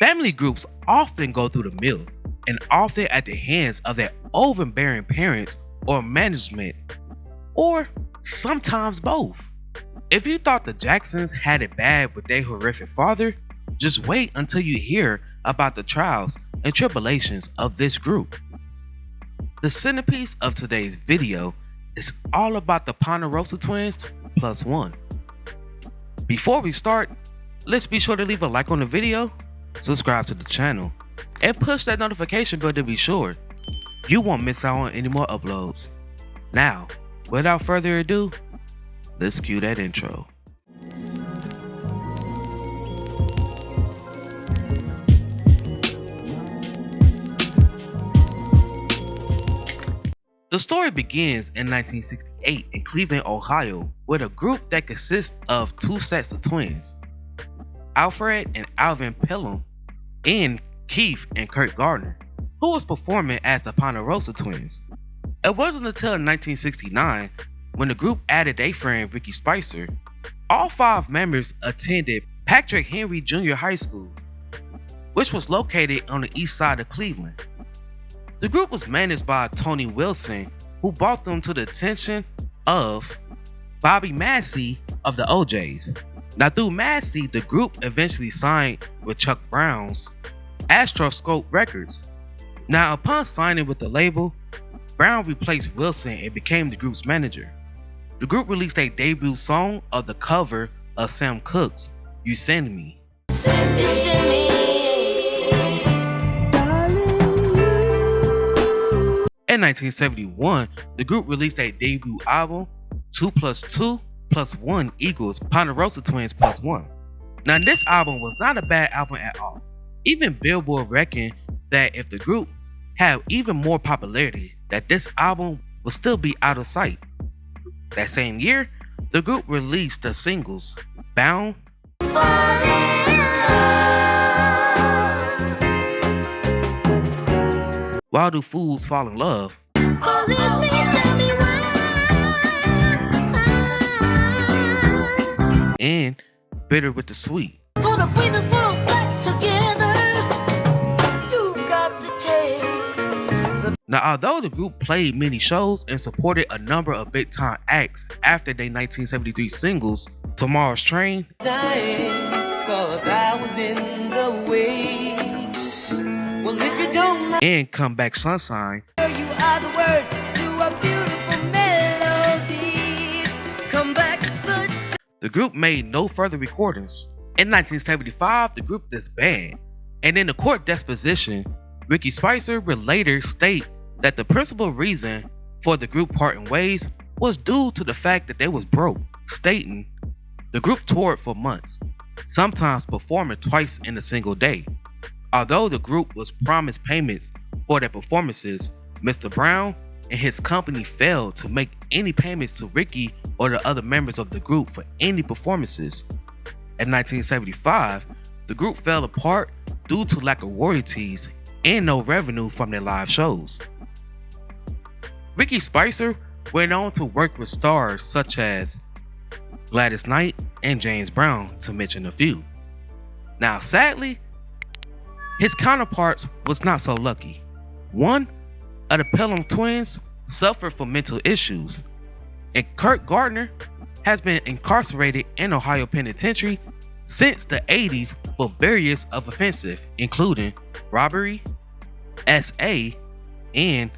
Family groups often go through the mill and often at the hands of their overbearing parents or management, or sometimes both. If you thought the Jacksons had it bad with their horrific father, just wait until you hear about the trials and tribulations of this group. The centerpiece of today's video is all about the Ponderosa twins plus one. Before we start, let's be sure to leave a like on the video, subscribe to the channel, and push that notification bell to be sure you won't miss out on any more uploads. Now, without further ado, let's cue that intro. The story begins in 1968 in Cleveland, Ohio, with a group that consists of two sets of twins, Alfred and Alvin Pelham, and Keith and Kurt Gardner, who was performing as the Ponderosa twins. It wasn't until 1969 when the group added their friend Ricky Spicer. All five members attended Patrick Henry Jr. High School, which was located on the east side of Cleveland. The group was managed by Tony Wilson, who brought them to the attention of Bobby Massey of the OJs. Now through Massey, the group eventually signed with Chuck Brown's Astroscope Records. Now upon signing with the label, Brown replaced Wilson and became the group's manager. The group released a debut song of the cover of Sam Cooke's You Send Me. In 1971, the group released a debut album, 2 + 2 + 1 = Ponderosa Twins + 1. Now this album was not a bad album at all. Even Billboard reckoned that if the group had even more popularity, that this album would still be out of sight. That same year, the group released the singles Bound, Why Do Fools Fall in Love, and Bitter with the Sweet. Now, although the group played many shows and supported a number of big-time acts after their 1973 singles Tomorrow's Train and Come Back Sunshine, the group made no further recordings. In 1975, the group disbanded, and in the court disposition, Ricky Spicer would later state that the principal reason for the group parting ways was due to the fact that they was broke, stating, "The group toured for months, sometimes performing twice in a single day. Although the group was promised payments for their performances, Mr. Brown and his company failed to make any payments to Ricky or the other members of the group for any performances. In 1975, the group fell apart due to lack of royalties and no revenue from their live shows. Ricky Spicer went on to work with stars such as Gladys Knight and James Brown, to mention a few. Now sadly, his counterparts was not so lucky. One of the Pelham twins suffered from mental issues, and Kurt Gardner has been incarcerated in Ohio Penitentiary since the 80s for various of offenses, including robbery, SA, and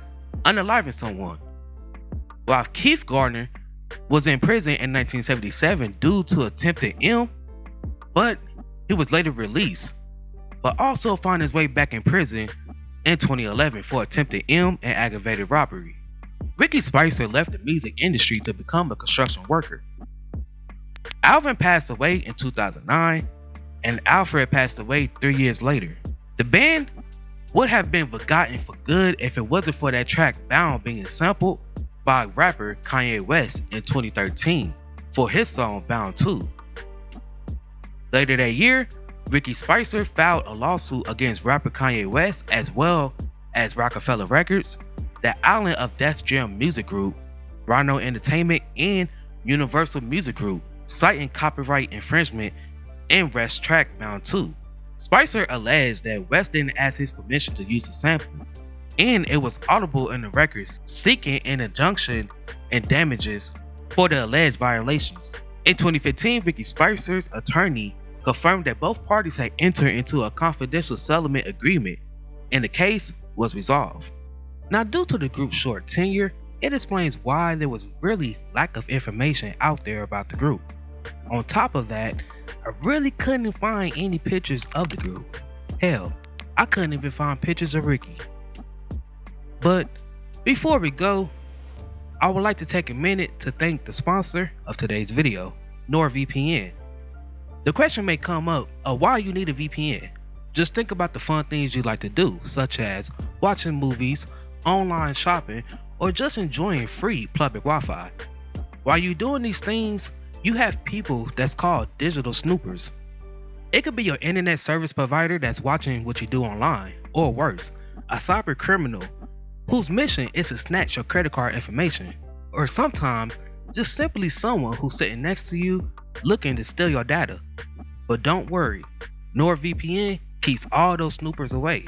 unaliving someone. While Keith Gardner was in prison in 1977 due to attempted M, but he was later released, but also found his way back in prison in 2011 for attempted M and aggravated robbery. Ricky Spicer left the music industry to become a construction worker. Alvin passed away in 2009, and Alfred passed away 3 years later. The band would have been forgotten for good if it wasn't for that track Bound being sampled by rapper Kanye West in 2013 for his song Bound 2. Later that year, Ricky Spicer filed a lawsuit against rapper Kanye West as well as Rockefeller Records, the Island of Def Jam Music Group, Rhino Entertainment, and Universal Music Group, citing copyright infringement in Rest track Bound 2. Spicer alleged that West didn't ask his permission to use the sample, and it was audible in the records seeking an injunction and damages for the alleged violations. In 2015, Ricky Spicer's attorney confirmed that both parties had entered into a confidential settlement agreement and the case was resolved. Now, due to the group's short tenure, it explains why there was really lack of information out there about the group. On top of that, I really couldn't find any pictures of the group. Hell, I couldn't even find pictures of Ricky. But before we go, I would like to take a minute to thank the sponsor of today's video, NordVPN. The question may come up of why you need a VPN. Just think about the fun things you like to do, such as watching movies, online shopping, or just enjoying free public Wi-Fi. While you're doing these things, you have people that's called digital snoopers. It could be your internet service provider that's watching what you do online, or worse, a cyber criminal whose mission is to snatch your credit card information, or sometimes just simply someone who's sitting next to you looking to steal your data. But don't worry, NordVPN keeps all those snoopers away.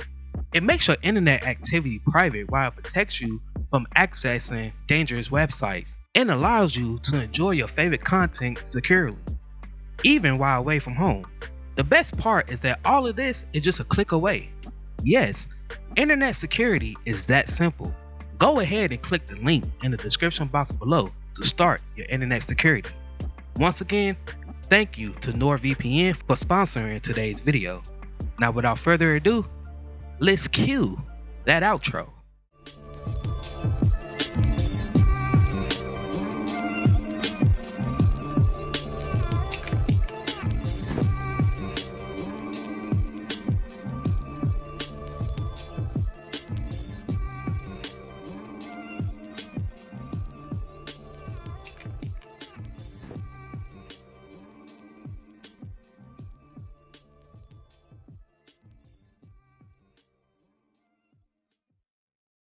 It makes your internet activity private while it protects you from accessing dangerous websites and allows you to enjoy your favorite content securely, even while away from home. The best part is that all of this is just a click away. Yes, internet security is that simple. Go ahead and click the link in the description box below to start your internet security. Once again, thank you to NordVPN for sponsoring today's video. Now, without further ado, let's cue that outro.